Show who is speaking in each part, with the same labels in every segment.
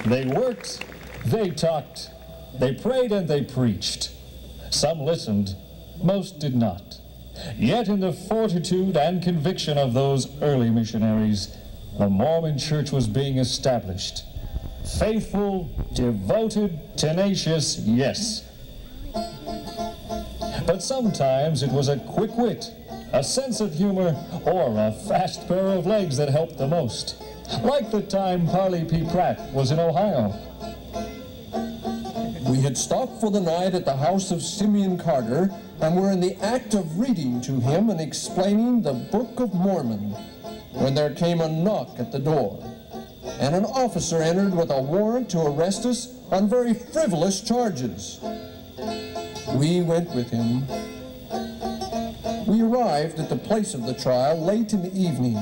Speaker 1: They worked, they talked, they prayed and they preached. Some listened, most did not. Yet in the fortitude and conviction of those early missionaries, the Mormon Church was being established. Faithful, devoted, tenacious, yes. But sometimes it was a quick wit, a sense of humor, or a fast pair of legs that helped the most. Like the time Parley P. Pratt was in Ohio.
Speaker 2: We had stopped for the night at the house of Simeon Carter and were in the act of reading to him and explaining the Book of Mormon when there came a knock at the door, and an officer entered with a warrant to arrest us on very frivolous charges. We went with him. We arrived at the place of the trial late in the evening,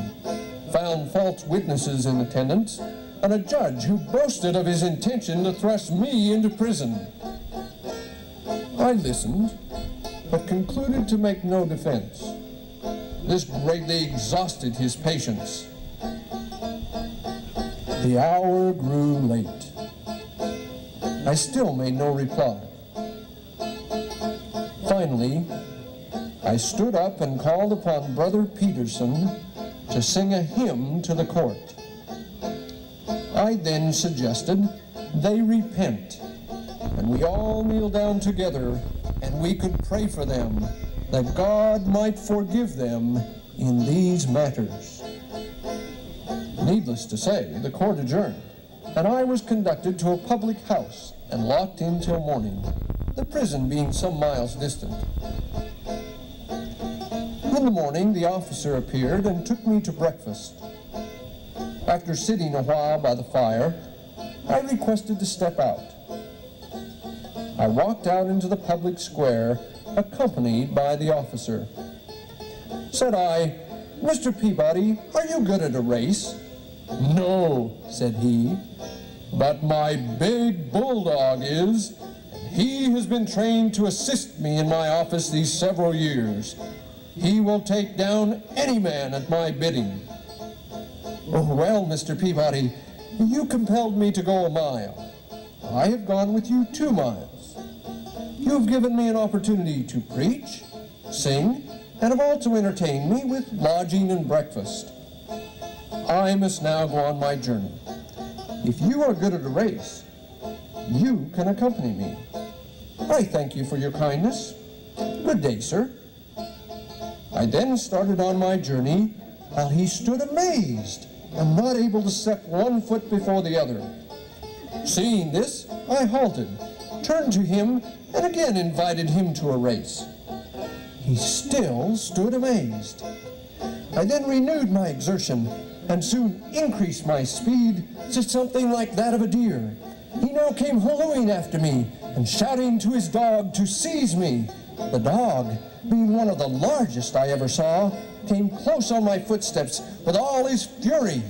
Speaker 2: found false witnesses in attendance, and a judge who boasted of his intention to thrust me into prison. I listened, but concluded to make no defense. This greatly exhausted his patience. The hour grew late. I still made no reply. Finally, I stood up and called upon Brother Peterson to sing a hymn to the court. I then suggested they repent, and we all kneel down together, and we could pray for them, that God might forgive them in these matters. Needless to say, the court adjourned, and I was conducted to a public house and locked in till morning, the prison being some miles distant. In the morning, the officer appeared and took me to breakfast. After sitting a while by the fire, I requested to step out. I walked out into the public square, accompanied by the officer. Said I, "Mr. Peabody, are you good at a race?" "No," said he, "but my big bulldog is. He has been trained to assist me in my office these several years. He will take down any man at my bidding." "Oh, well, Mr. Peabody, you compelled me to go a mile. I have gone with you 2 miles. You have given me an opportunity to preach, sing, and have also entertained me with lodging and breakfast. I must now go on my journey. If you are good at a race, you can accompany me. I thank you for your kindness. Good day, sir." I then started on my journey while he stood amazed and not able to step 1 foot before the other. Seeing this, I halted, turned to him, and again invited him to a race. He still stood amazed. I then renewed my exertion and soon increased my speed to something like that of a deer. He now came hallooing after me and shouting to his dog to seize me. The dog, being one of the largest I ever saw, came close on my footsteps with all his fury.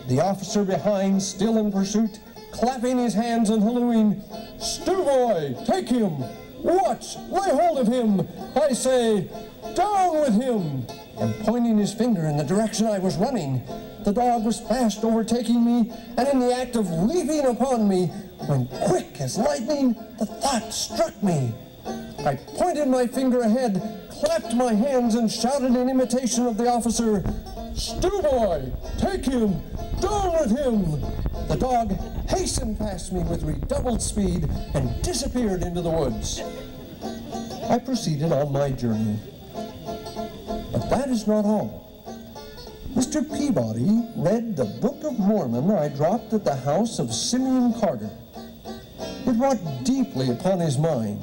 Speaker 2: The officer behind, still in pursuit, clapping his hands and hallooing, "Stew boy, take him! Watch, lay hold of him! I say, down with him!" And pointing his finger in the direction I was running, the dog was fast overtaking me and in the act of leaping upon me, when quick as lightning the thought struck me. I pointed my finger ahead, clapped my hands, and shouted in imitation of the officer, "Stew boy, take him! Down with him!" The dog hastened past me with redoubled speed and disappeared into the woods. I proceeded on my journey. But that is not all. Mr. Peabody read the Book of Mormon I dropped at the house of Simeon Carter. It wrought deeply upon his mind,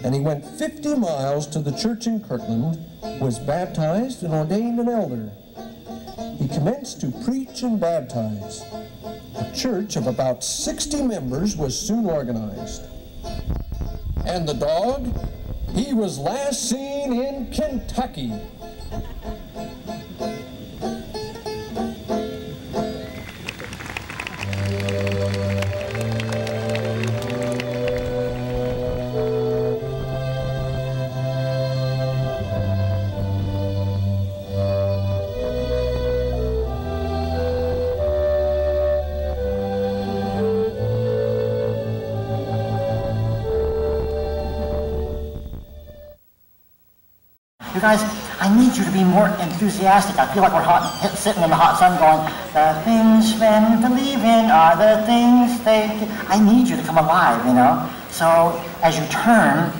Speaker 2: and he went 50 miles to the church in Kirtland, was baptized and ordained an elder. He commenced to preach and baptize. A church of about 60 members was soon organized. And the dog, he was last seen in Kentucky.
Speaker 3: guys, I need you to be more enthusiastic. I feel like we're sitting in the hot sun going, the things men believe in are the things they do. I need you to come alive, you know? So as you turn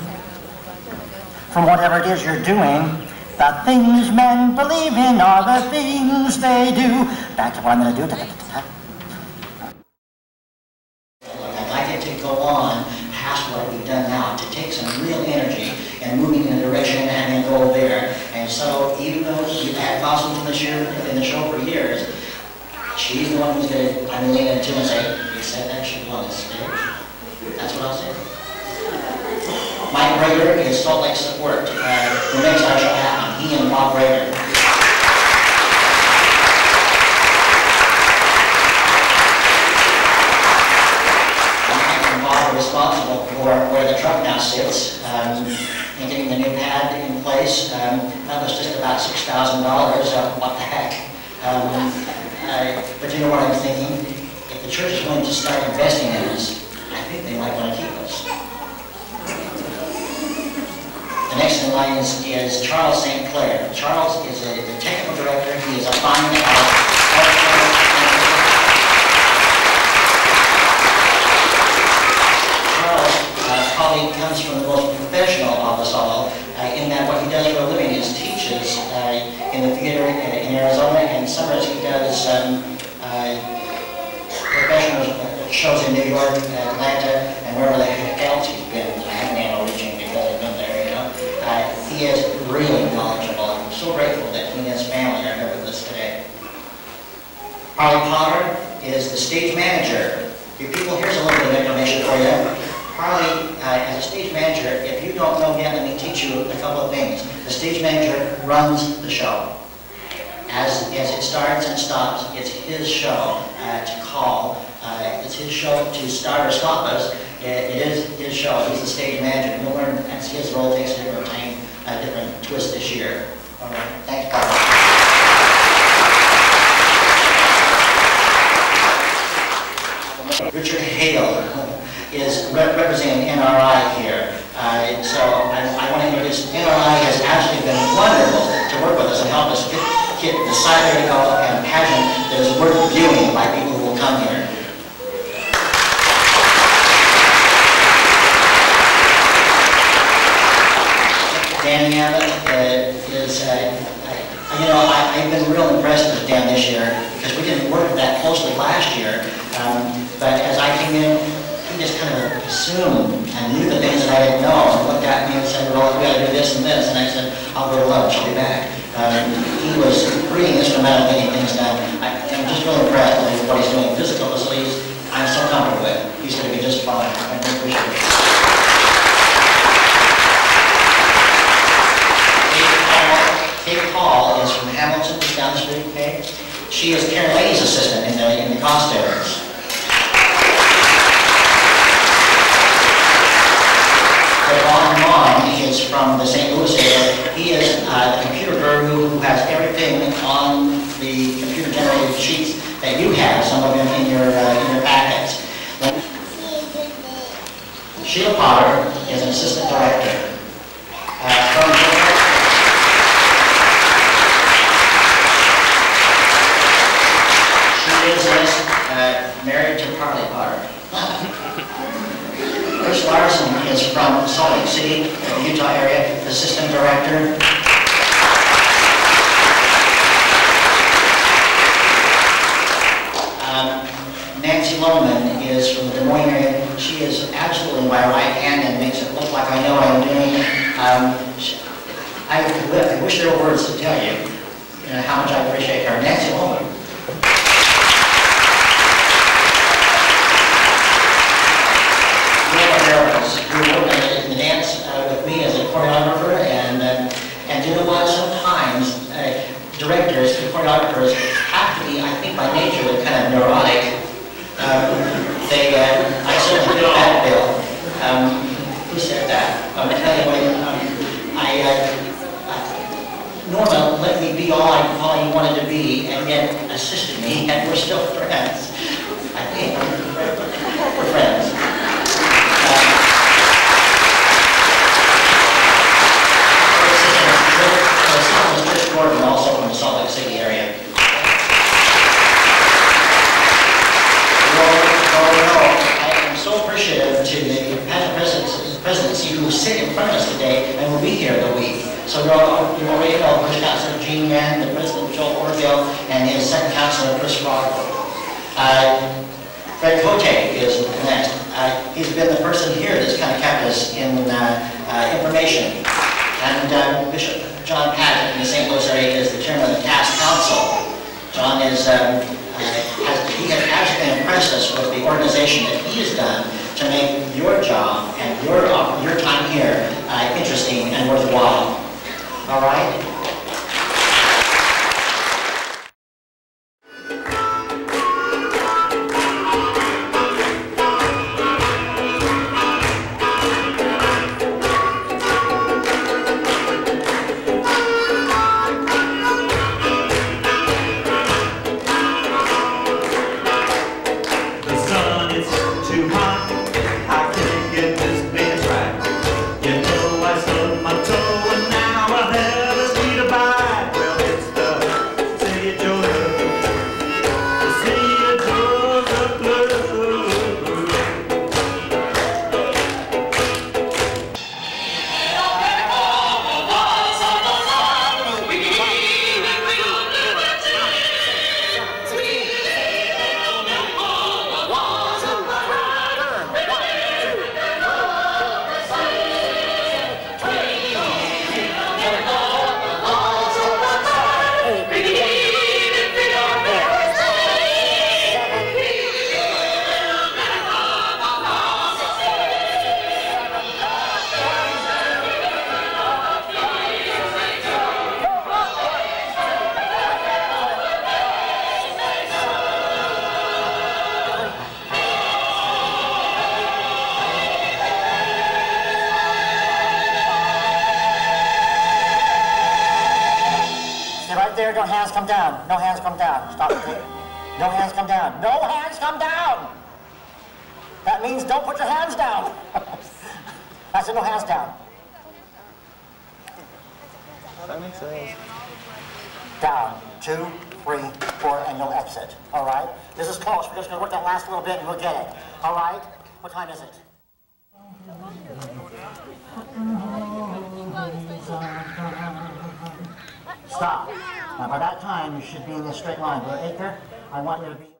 Speaker 3: from whatever it is you're doing, the things men believe in are the things they do. Back to what I'm going to do.
Speaker 4: I'd like it to go on past what we've done now, to take some real energy and moving in a direction and having a goal there. And so even though we've had costumes in the show for years, she's the one who's going to, I'm going to lean into and say, you said that should go on the stage? That's what I'll say. Mike Rader is Salt Lake support who makes our show happen. He and Bob Rader. Mike and Bob are responsible for where the truck now sits and getting the new pad in place. That was just about $6,000. What the heck? But you know what I'm thinking? If the church is willing to start investing in us, I think they might want to keep us. The next in line is Charles St. Clair. Charles is the technical director. He is a fine Charles probably comes from the most professional of us all, in that what he does for a living is teaches in the theater in Arizona, and summers he does professional shows in New York, Atlanta, and wherever the heck else he's been. I haven't been reaching because I've been there, you know. He is really knowledgeable. I'm so grateful that he and his family are here with us today. Harley Potter is the stage manager. You people, here's a little bit of information for you. Harley, as a stage manager, if you don't know yet, let me teach you a couple of things. The stage manager runs the show. As it starts and stops, it's his show to call. It's his show to start or stop us. It is his show. He's the stage manager. You'll learn as his role takes a different time, a different twist this year. All right. Thanks, Palo. Richard Hale is representing NRI here. So I want to introduce NRI has actually been wonderful to work with us and help us get the side there to go and pageant that is worth viewing by people who will come here. Danny Abbott is, you know, I've been real impressed with Dan this year because we didn't work that closely last year. But as I came in, he just kind of assumed and knew the things that I didn't know and looked at me and said, well, we got to do this and this. And I said, I'll go to lunch, I'll be back. He was pretty instrumental in getting things done. I'm just really impressed with what he's doing. Physical facilities, I'm so comfortable with. He's going to be just fine. I really appreciate it. Kate Hall is from Hamilton, down the street. Okay? She is Karen Lady's assistant in the costumes. Ron is from the St. Louis area. He is the computer guru who has everything on the computer-generated sheets that you have, some of them in your packets. Sheila Potter is an assistant director. She is married to Harley Potter. Chris Larson is from Salt Lake City, the Utah area, assistant director. Nancy Lohman is from the Des Moines area. She is absolutely my right hand and makes it look like I know what I'm doing. I wish there were words to tell you, how much I appreciate her. Nancy Lohman. Who worked in the dance with me as a choreographer, and you know what? Sometimes directors and choreographers have to be, I think by nature, they're kind of neurotic. I certainly feel that, Bill. Who said that? Anyway, Norma let me be all I wanted to be, and yet assisted me, and we're still friends. I think we're friends. Gene Mann, the president of Joel Orville, and his second counselor, Chris Rockwell. Fred Cote is next. He's been the person here that's kind of kept us in information. And Bishop John Pageant in the St. Louis area is the chairman of the task council. John is, he has actually impressed us with the organization that he has done to make your job and your time here interesting and worthwhile. All right?
Speaker 3: No hands come down. No hands come down. Stop it there. No hands come down. No hands come down! That means don't put your hands down. I said no hands down. Down. 2, 3, 4, and no exit. All right? This is close. We're just going to work that last little bit and we'll get it. All right? What time is it? Stop. Now, by that time, you should be in this straight line. But Acre, I want you to be...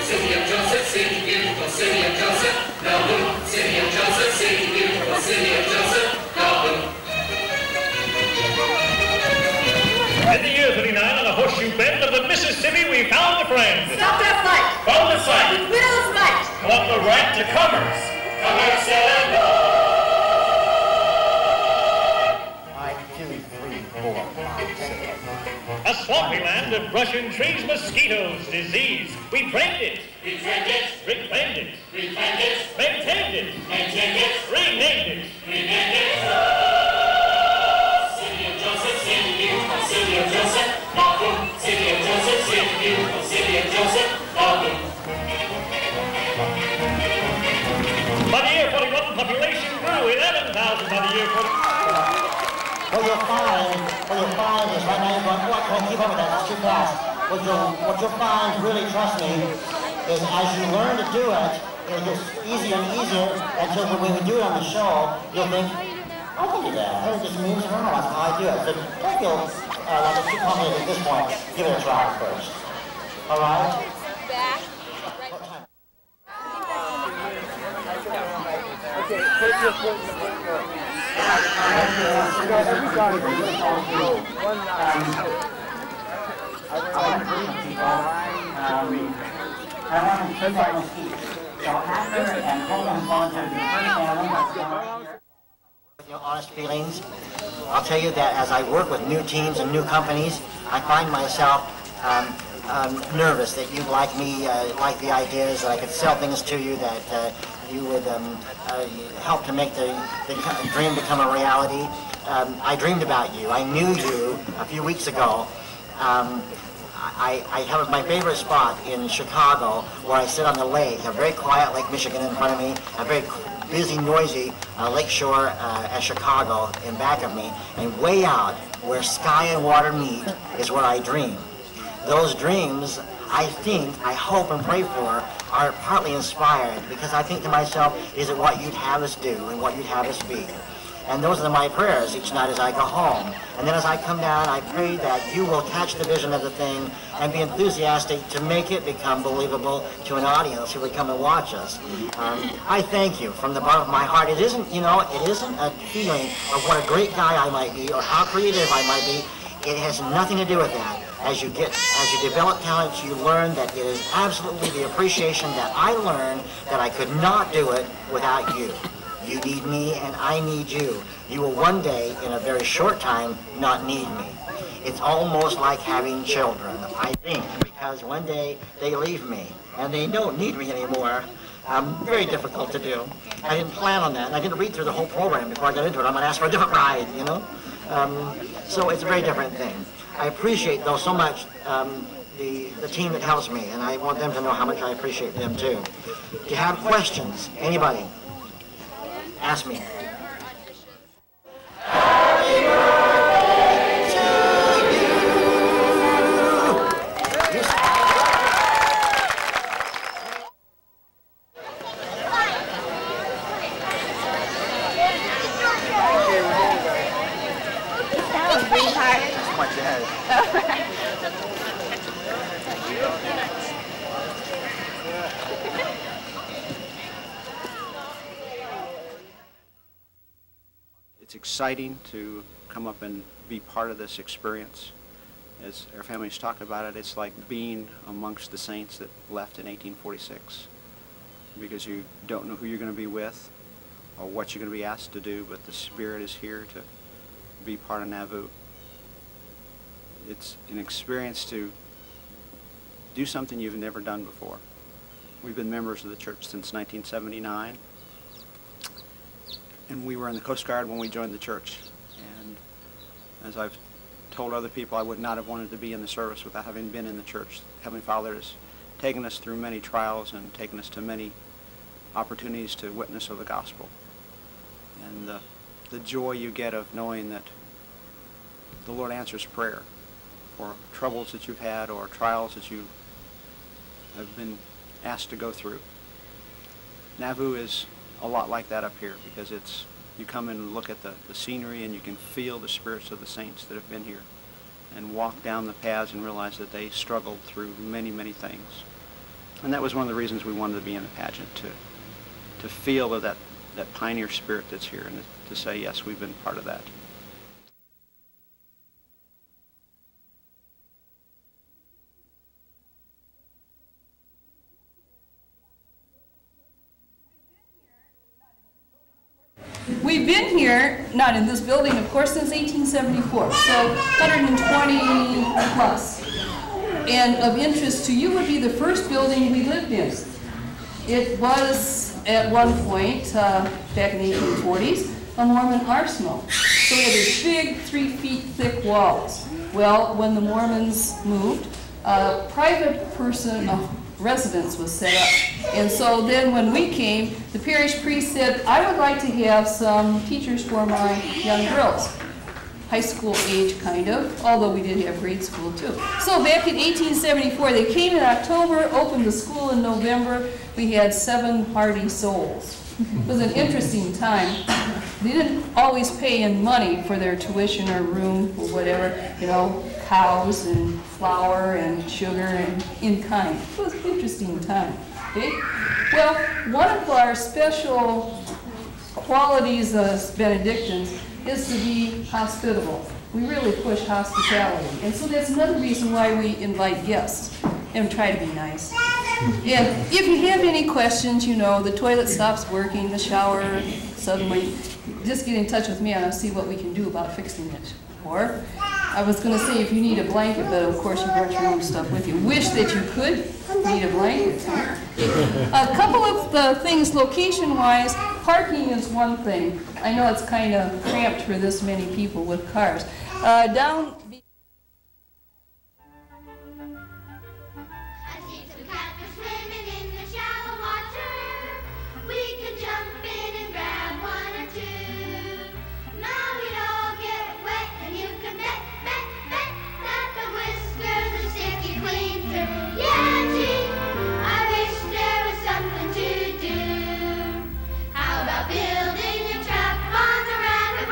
Speaker 5: City of Joseph, city, beautiful city of Joseph, Nauvoo. City of Joseph, city, beautiful city of Joseph, Nauvoo.
Speaker 1: In the year 39, on a horseshoe bend of the Mississippi, we found a friend.
Speaker 6: Stopped our flight.
Speaker 1: Found the site.
Speaker 6: With widow's might.
Speaker 1: Got the right to commerce. Commerce and law.
Speaker 3: 5, 2, 3, 4, 5, 6.
Speaker 1: A swampy land of brush and trees, mosquitoes, disease. We drained it.
Speaker 5: We drained it.
Speaker 1: Reclaimed it.
Speaker 5: Reclaimed it.
Speaker 1: Maintained it.
Speaker 5: Maintained it.
Speaker 1: Renamed it.
Speaker 5: Renamed it. City of Joseph, city, beautiful city of Joseph, Nauvoo. City of Joseph, city, beautiful city of Joseph, Nauvoo.
Speaker 1: By the year 41, population grew 11,000 by the year 40.
Speaker 3: What you'll find is right now you're going, oh, I can't keep up with that, that's too fast. What you'll find, really trust me, is as you learn to do it, it gets easier and easier until when we do it on the show, you'll think, I can do that. It just moves around, that's how I do it. So don't feel like it's too complicated at this point. Give it a try first. All right?
Speaker 6: Back.
Speaker 2: Okay, take your foot in the foot.
Speaker 3: Your honest feelings. I'll tell you that as I work with new teams and new companies, I find myself nervous that you'd like me, like the ideas, that I could sell things to you, that you would help to make the dream become a reality. I dreamed about you. I knew you a few weeks ago. I have my favorite spot in Chicago where I sit on the lake, a very quiet Lake Michigan in front of me, a very busy, noisy lake shore at Chicago in back of me, and way out where sky and water meet is where I dream. Those dreams, I think, I hope and pray for, are partly inspired because I think to myself, is it what you'd have us do and what you'd have us be? And those are my prayers each night as I go home. And then as I come down, I pray that you will catch the vision of the thing and be enthusiastic to make it become believable to an audience who would come and watch us. I thank you from the bottom of my heart. It isn't, you know, it isn't a feeling of what a great guy I might be or how creative I might be. It has nothing to do with that. As you develop talents, you learn that it is absolutely the appreciation that I learned that I could not do it without you. You need me and I need you. You will one day, in a very short time, not need me. It's almost like having children, I think, because one day they leave me and they don't need me anymore. Very difficult to do. I didn't plan on that, and I didn't read through the whole program before I got into it. I'm going to ask for a different ride, you know? So it's a very different thing. I appreciate, though, so much the team that helps me, and I want them to know how much I appreciate them, too. Do you have questions? Anybody? Ask me. Happy birthday to you.
Speaker 6: That was pretty hard.
Speaker 3: That's my dad.
Speaker 7: It's exciting to come up and be part of this experience. As our families talk about it, it's like being amongst the saints that left in 1846, because you don't know who you're going to be with or what you're going to be asked to do, but the Spirit is here to be part of Nauvoo. It's an experience to do something you've never done before. We've been members of the church since 1979. And we were in the Coast Guard when we joined the church. And as I've told other people, I would not have wanted to be in the service without having been in the church. Heavenly Father has taken us through many trials and taken us to many opportunities to witness of the gospel. And the joy you get of knowing that the Lord answers prayer for troubles that you've had or trials that you have been asked to go through. Nauvoo is a lot like that up here, because it's, you come in and look at the scenery and you can feel the spirits of the saints that have been here and walk down the paths and realize that they struggled through many, many things. And that was one of the reasons we wanted to be in the pageant, to feel that pioneer spirit that's here and to say, yes, we've been part of that.
Speaker 8: We've been here, not in this building, of course, since 1874, so 120 plus. And of interest to you would be the first building we lived in. It was, at one point, back in the 1840s, a Mormon arsenal. So we had these big 3 feet thick walls. Well, when the Mormons moved, a private residence was set up. And so then when we came, the parish priest said, I would like to have some teachers for my young girls. High school age, kind of, although we did have grade school too. So back in 1874, they came in October, opened the school in November. We had 7 hardy souls. It was an interesting time. They didn't always pay in money for their tuition or room or whatever, you know, cows and flour and sugar and in kind. It was an interesting time. Okay? Well, one of our special qualities as Benedictines is to be hospitable. We really push hospitality. And so that's another reason why we invite guests and try to be nice. And if you have any questions, you know, the toilet stops working, the shower suddenly, just get in touch with me and I'll see what we can do about fixing it. Or, I was going to say if you need a blanket, but of course you brought your own stuff with you. Wish that you could need a blanket. A couple of the things location-wise, parking is one thing. I know it's kind of cramped for this many people with cars. Down
Speaker 6: Building a trap ponds around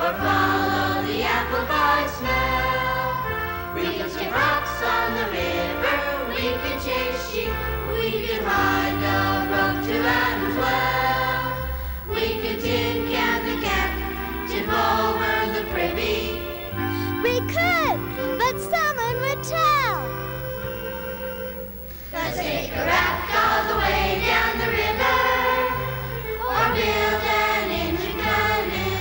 Speaker 9: or follow the apple cart smell. We could skip rocks on the river, we could chase sheep, we could hide the rope to Adam's well. We could tin can the cat, tip over the privy.
Speaker 6: We could, but someone would tell.
Speaker 9: Let's take a raft all the way down the river, or build an engine canoe.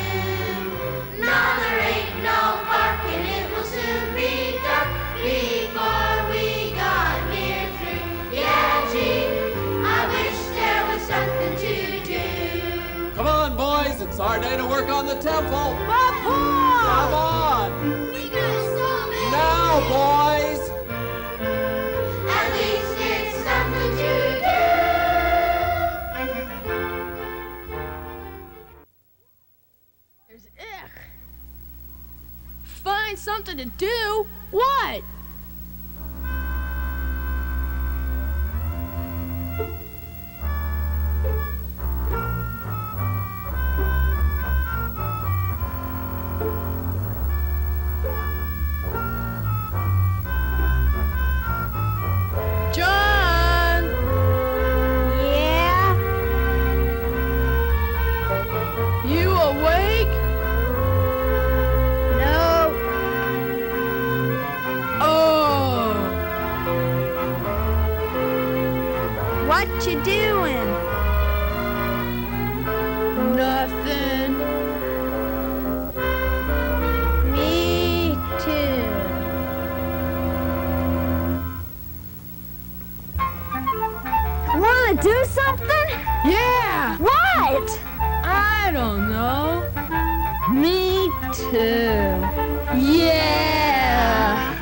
Speaker 9: No, there ain't no park and it will soon be dark before we got near through. Yeah, gee, I wish there was something to do.
Speaker 10: Come on, boys, it's our day to work on the temple. Come on!
Speaker 9: We got so many.
Speaker 10: Now, boys!
Speaker 9: At least it's something to do.
Speaker 11: There's Find something to do? What? John!
Speaker 6: Yeah?
Speaker 11: You awake?
Speaker 6: No.
Speaker 11: Oh!
Speaker 6: What you doing?
Speaker 11: Nothing.
Speaker 6: Me too. Wanna do something?
Speaker 11: Yeah!
Speaker 6: What?
Speaker 11: I don't know.
Speaker 6: Me too.
Speaker 11: Yeah!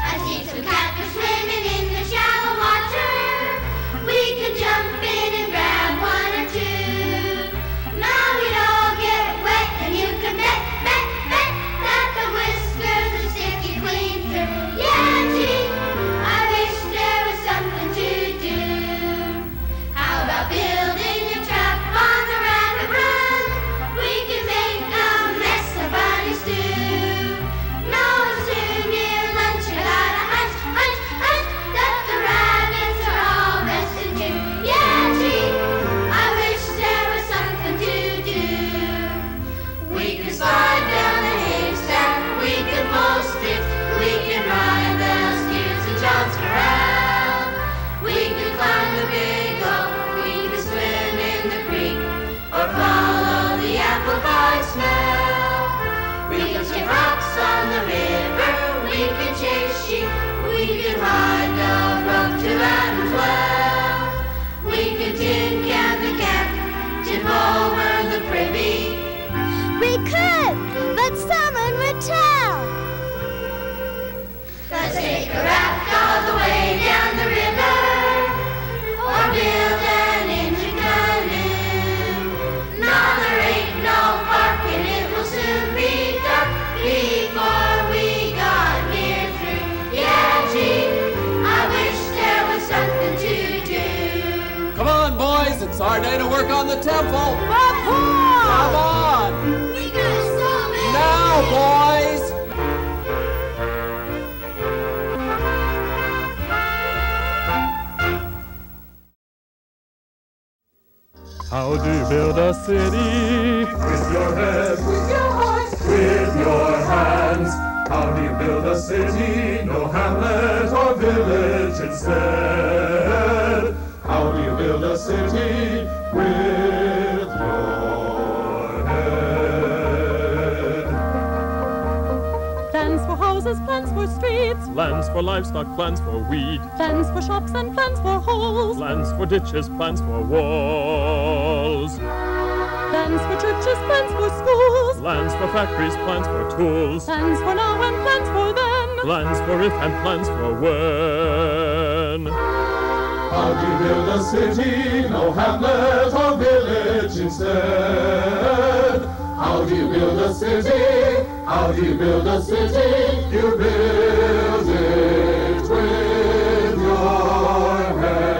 Speaker 9: I see some catfish swimming in the shallow water. We could jump in and grab one or two. Now we'd all get wet and you can bet that the whiskers would stick you clean through. Yeah, gee, I wish there was something to do. How about building a trap on the rabbit run? We could make a mess of bunny stew. No, it's too near lunch, I got a hunch that the rabbits are all resting too. Yeah, gee, I wish there was something to do. We could slide down a haystack, we could pull sticks, we could ride the steers in John's corral. We could climb the big oak, we could swim in the creek, or follow the apple cart smell. We could skip rocks on the river, we could chase sheep, we could hide the rope to Adam's well. We could tin can the cat, tip over the privy.
Speaker 6: We could, but someone would tell.
Speaker 9: Let's take a raft all the way down the river, or build an engine canoe. No, there ain't no park and it will soon be dark before we got near through. Yeah, gee, I wish there was something to do.
Speaker 10: Come on, boys, it's our day to work on the temple. Come on!
Speaker 9: We got so many.
Speaker 10: Now, boys!
Speaker 1: How do you build a city? With your head, with your heart, with your hands. How do you build a city? No hamlet or village instead. How do you build a city? With your head.
Speaker 12: Plans for houses, plans for streets,
Speaker 1: Plans for livestock, plans for wheat.
Speaker 12: plans for shops and plans for holes,
Speaker 1: Plans for ditches, plans for walls.
Speaker 12: plans for churches, plans for schools,
Speaker 1: Plans for factories, plans for tools.
Speaker 12: plans for now and plans for then.
Speaker 1: Plans for if and plans for when. How do you build a city? No hamlet or village instead. How do you build a city? How do you build a city? You build it with your head.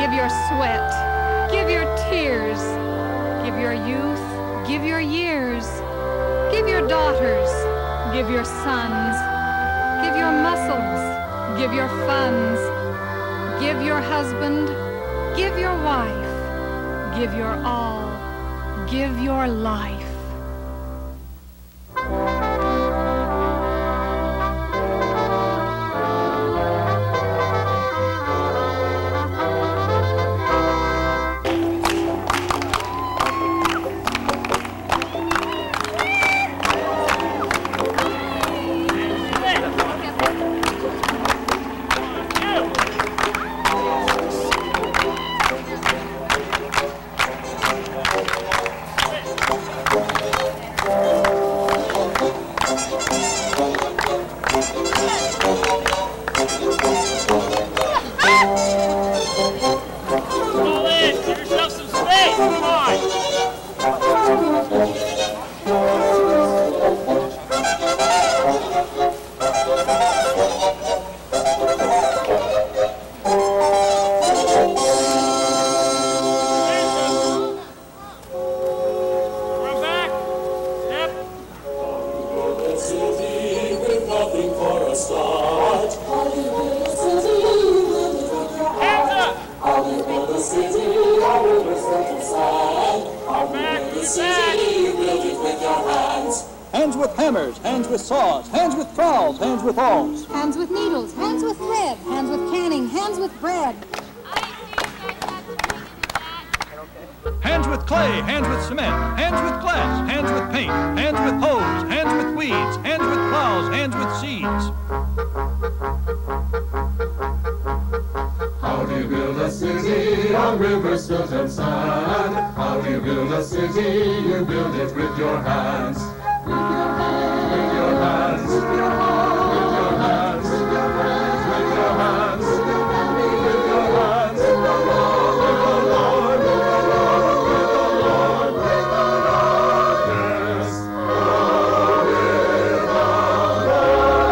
Speaker 13: Give your sweat. Give your tears. Give your youth. Give your years. Give your daughters. Give your sons. Give your muscles. Give your funds. Give your husband. Give your wife. Give your all. Give your life.
Speaker 14: Hands with hammers, hands with saws, hands with trowels, hands with awls.
Speaker 15: Hands with needles, hands with thread, hands with canning, hands with bread.
Speaker 14: Hands with clay, hands with cement, hands with glass, hands with paint, hands with hose, hands with weeds, hands with plows, hands with seeds.
Speaker 5: How do you build a city on rivers, silt, and sand? How do you build a city? You build it with your hands. With your hands. With your hands. With your hands. With your hands. With your hands. With your hands. With your hands. With the Lord. With the Lord. With the Lord. With the Lord. With the Lord. Yes. Oh, with the Lord.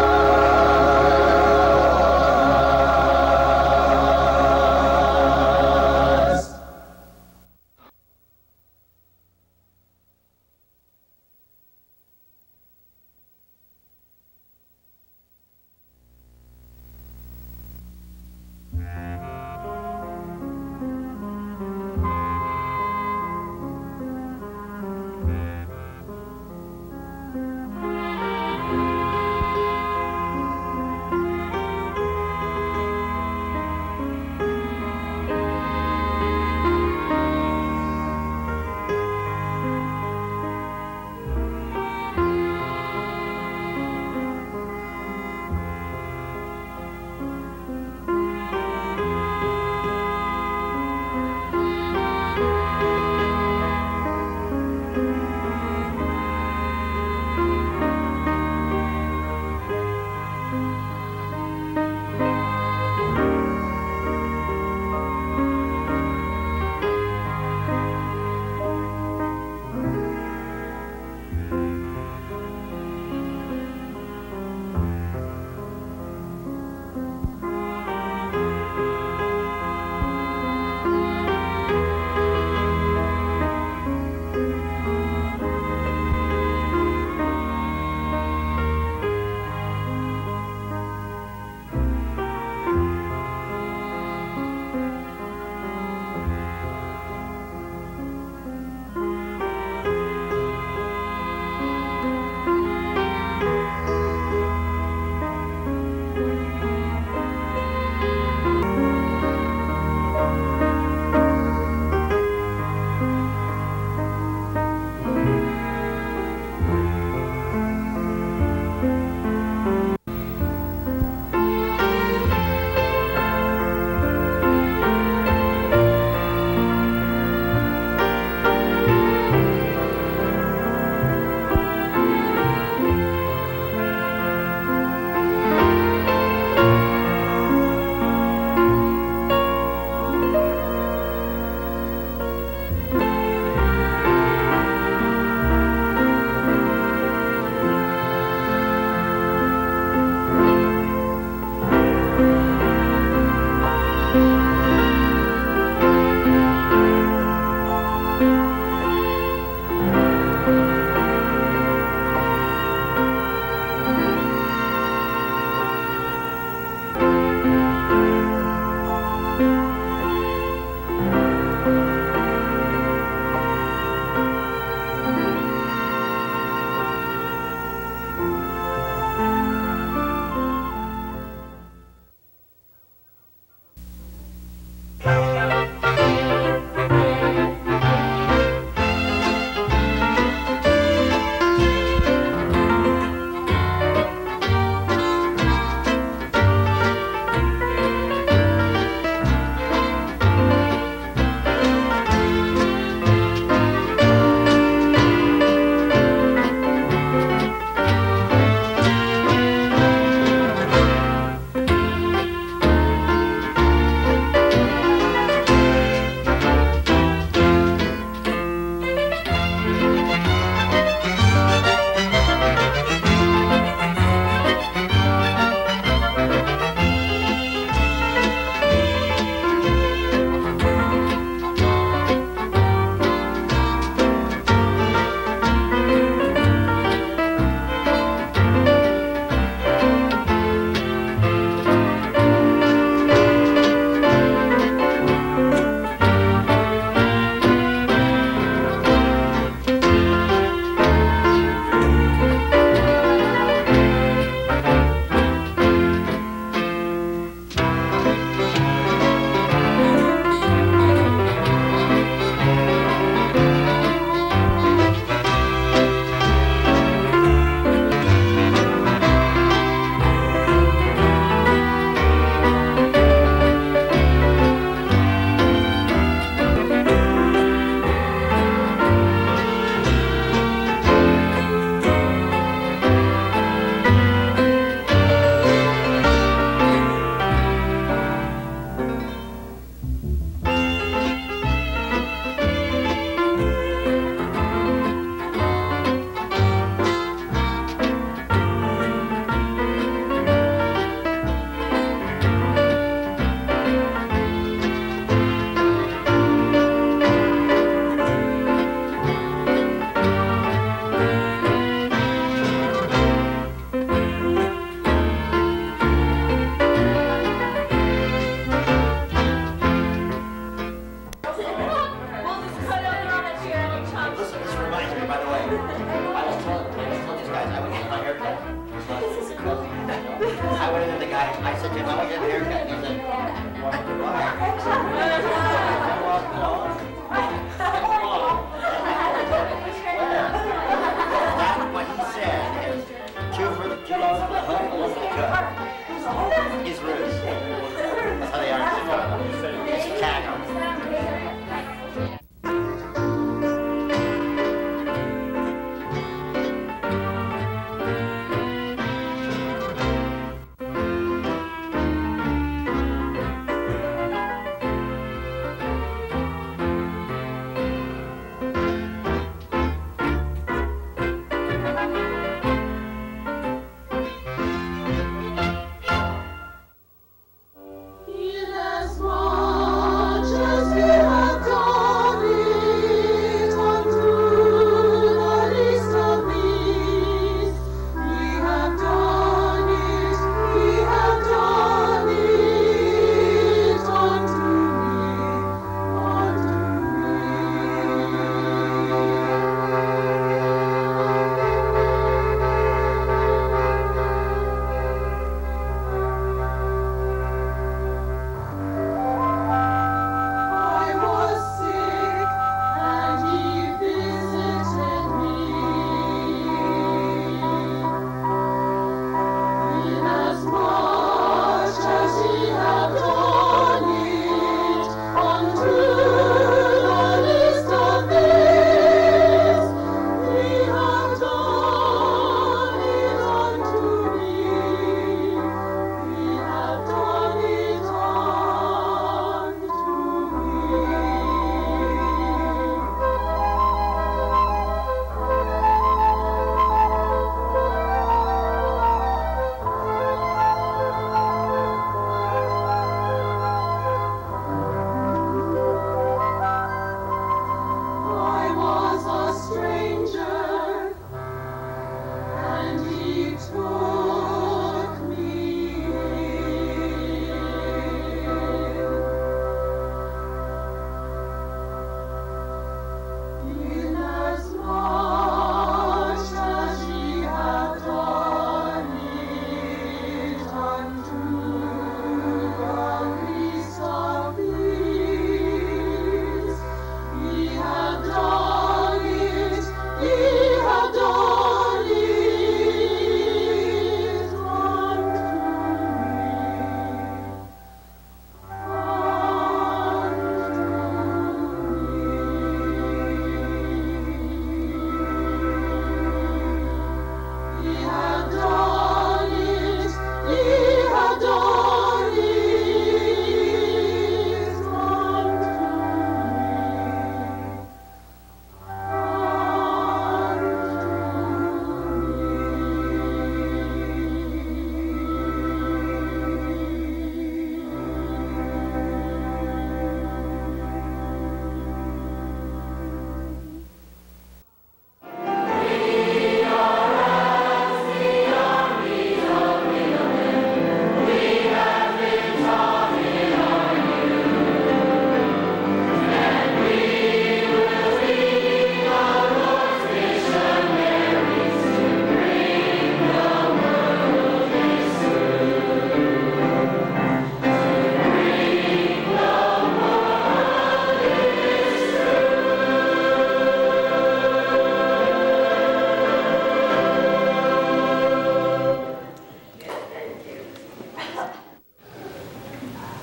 Speaker 4: said to him, I want to get a haircut. He said, what he said is, $2 for the hook, $1 for the cut. His roots. That's how they are in Chicago. Chicago.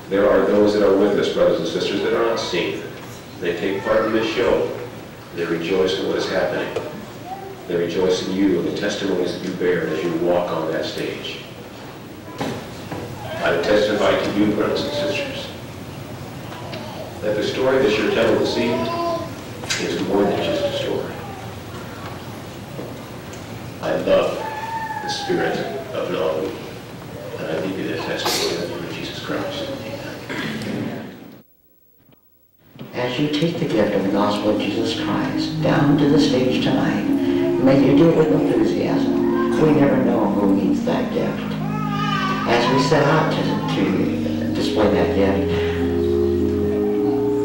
Speaker 16: There are those that are with us, brothers and sisters, that are not seen. They take part in this show. They rejoice in what is happening. They rejoice in you and the testimonies that you bear as you walk on that stage. I testify to you, brothers and sisters, that the story that you're telling this evening is more than just a story. I love the spirit of Nauvoo, and I leave you the testimony of the Lord Jesus Christ.
Speaker 4: As you take the gift of the gospel of Jesus Christ down to the stage tonight, may you do it with enthusiasm. We never know who needs that gift. As we set out to display that gift,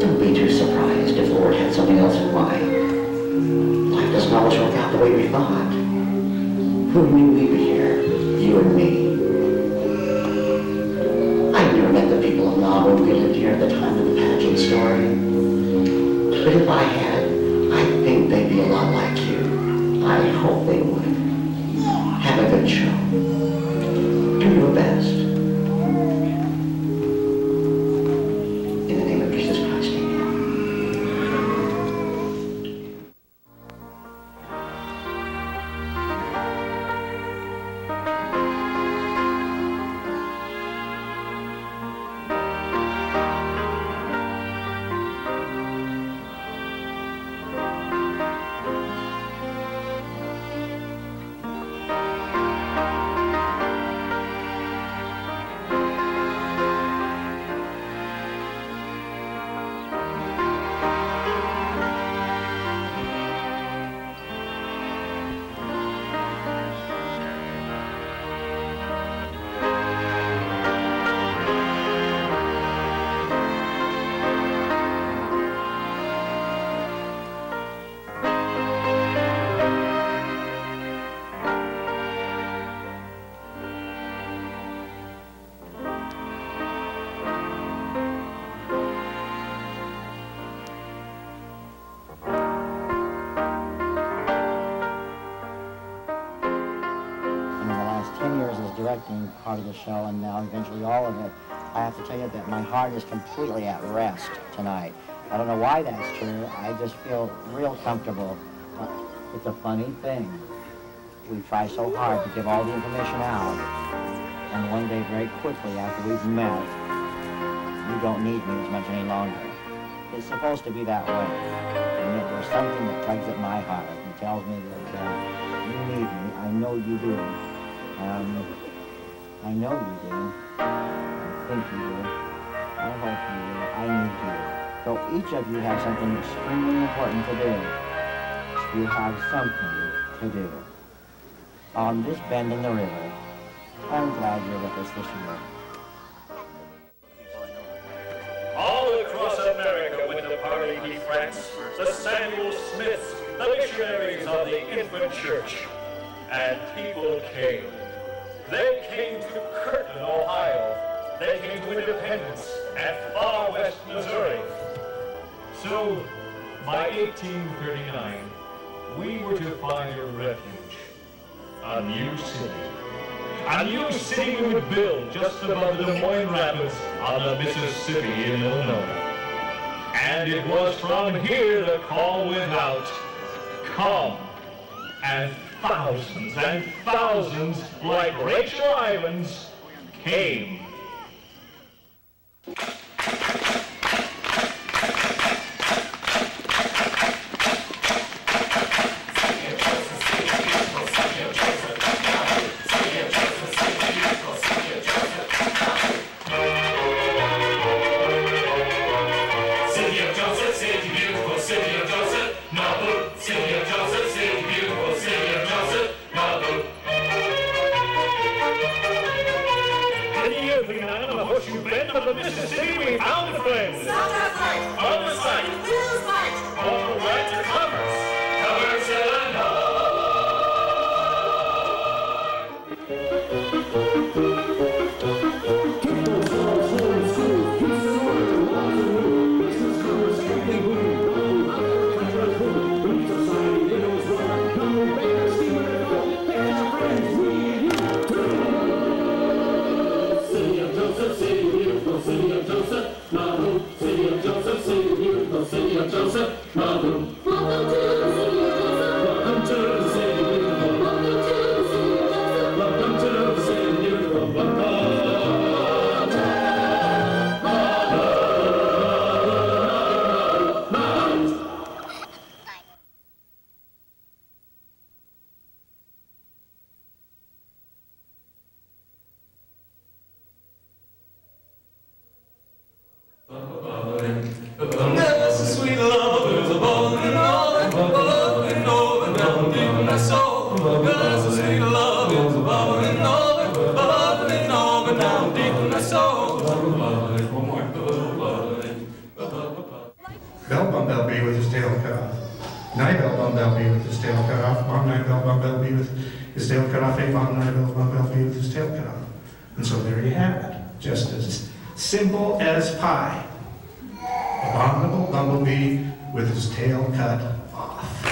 Speaker 4: don't be too surprised if the Lord had something else in mind. Life doesn't always work out the way we thought. Who knew we'd be here? You and me. story. But if I had, I think they'd be a lot like you. I hope they would. Have a good show. Do your best. In the name of Jesus Christ, amen.
Speaker 3: Directing part of the show, and now eventually all of it, I have to tell you that my heart is completely at rest tonight. I don't know why that's true. I just feel real comfortable. It's a funny thing. We try so hard to give all the information out, and one day very quickly after we've met, you don't need me as much any longer. It's supposed to be that way. And yet there's something that tugs at my heart and tells me that you need me. I know you do. I know you do. I think you do. I hope you do. I need you. So each of you have something extremely important to do. You have something to do. On this bend in the river, I'm glad you're with us this year.
Speaker 1: All across America went the Party France, the Samuel Smiths, the missionaries of the infant church. And people came. They came to Curtin, Ohio. They came to Independence and far west Missouri. So, by 1839, we were to find a refuge, a new city. A new city we would build just above the Des Moines Rapids on the Mississippi in Illinois. And it was from here the call went out, come. And thousands, like Rachel Islands, came. The Mississippi, we found a friend. South Africa, on the site, Will's Light, all right to commerce,
Speaker 5: City of Joseph, Nauvoo. Welcome to the city of Joseph. Welcome to the city of beautiful. Welcome to the city of Joseph. Welcome to the city of beautiful. Welcome.
Speaker 17: And so there you have it, just as simple as pie. A bumblebee with his tail cut off.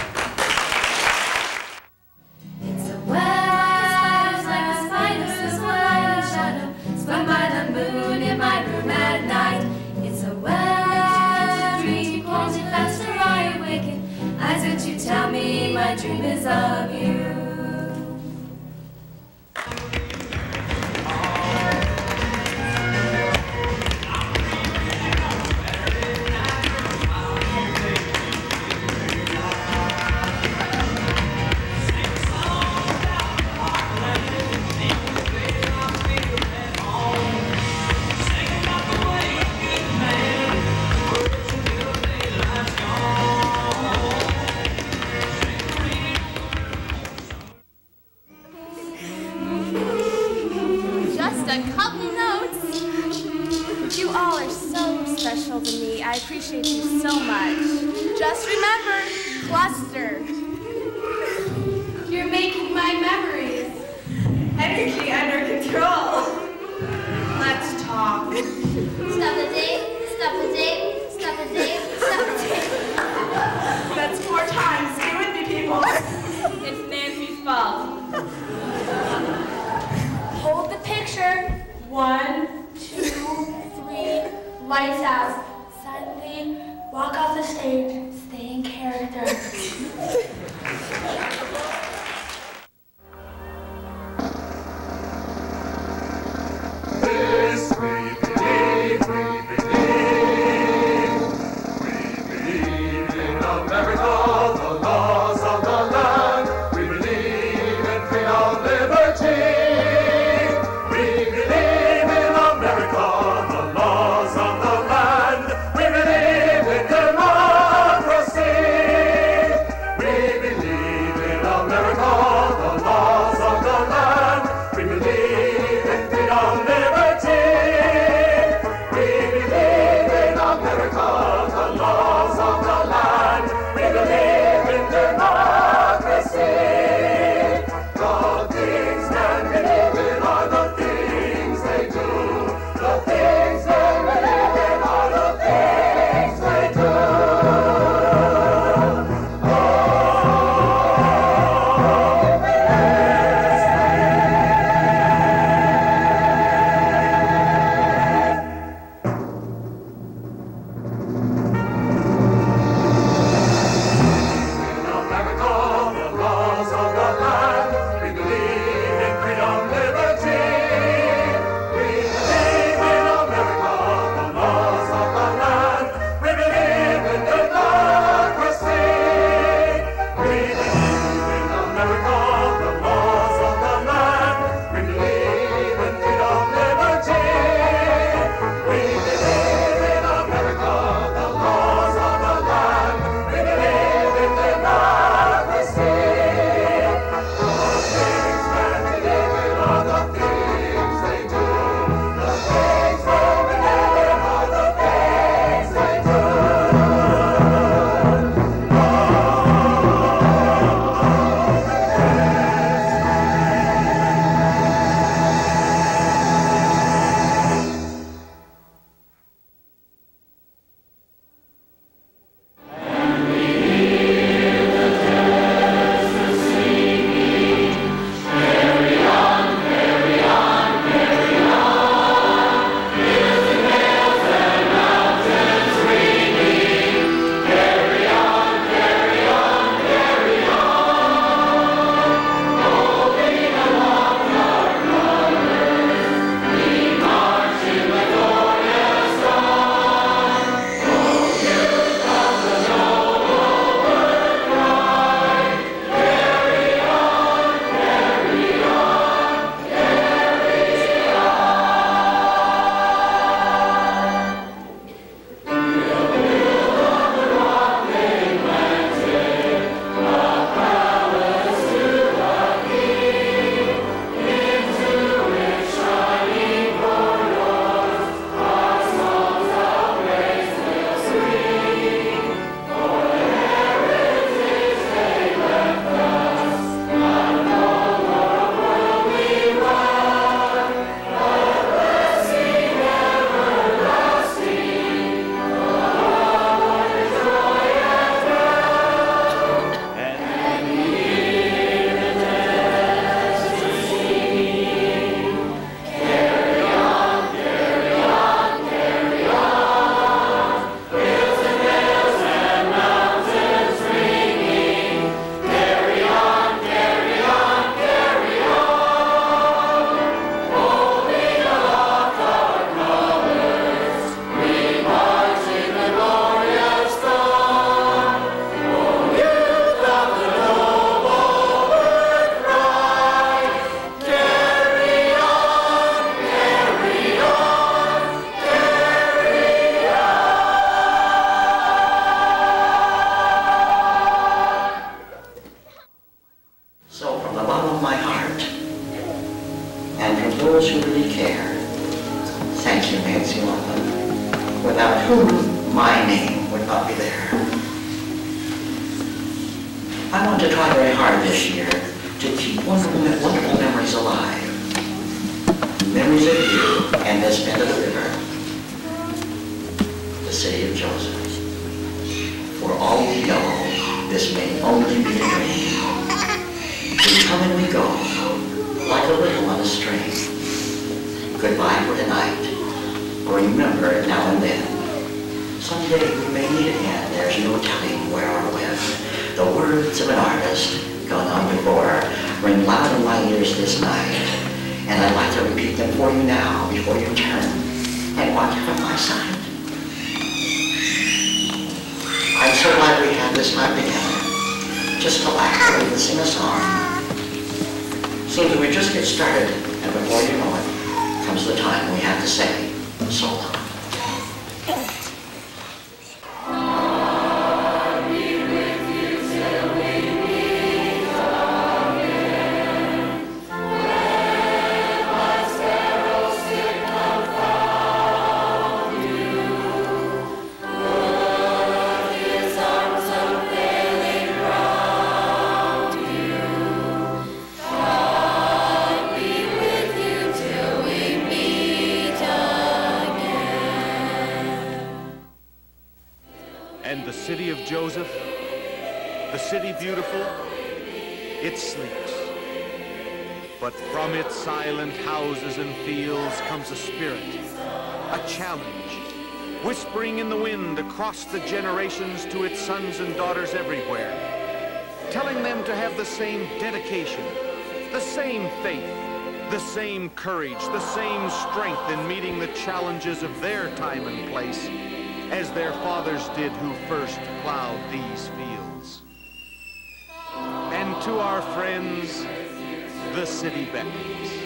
Speaker 9: It's a web like a spider's web shadow spun by the moon in my room at night. It's a web dream pulls me faster I awaken. Eyes that you tell me my dream is of you.
Speaker 18: I appreciate you so much. Just remember, cluster.
Speaker 9: You're making my memories. Energy under control. Let's talk. Stop a date, stop a date, stop a date, stop a date.
Speaker 18: That's 4 times. Stay with me, people. It's Nancy's fault.
Speaker 9: Hold the picture. 1, 2, 3, lights out. Silently walk off the stage, stay in character.
Speaker 5: This we believe in America, the laws of the land. We believe in freedom, liberty. We believe in America, the laws of the land. We believe in democracy. We believe in
Speaker 4: to try very hard this year to keep wonderful memories alive. Memories of you and this bend of the river, the city of Joseph. For all we know, this may only be a dream. We come and we go, like a little on a string. Goodbye for tonight. Remember now and then. Someday we may meet again, there's no telling where or when. The words of an artist, gone on before, ring loud in my ears this night. And I'd like to repeat them for you now, before you turn and walk from my side. I'm so glad we had this time together, just to laugh and sing a song. Seems that we just get started, and before you know it, comes the time we have to say so long.
Speaker 19: City of Joseph, the city beautiful, it sleeps. But from its silent houses and fields comes a spirit, a challenge, whispering in the wind across the generations to its sons and daughters everywhere, telling them to have the same dedication, the same faith, the same courage, the same strength in meeting the challenges of their time and place, as their fathers did who first plowed these fields. And to our friends, the city beckons.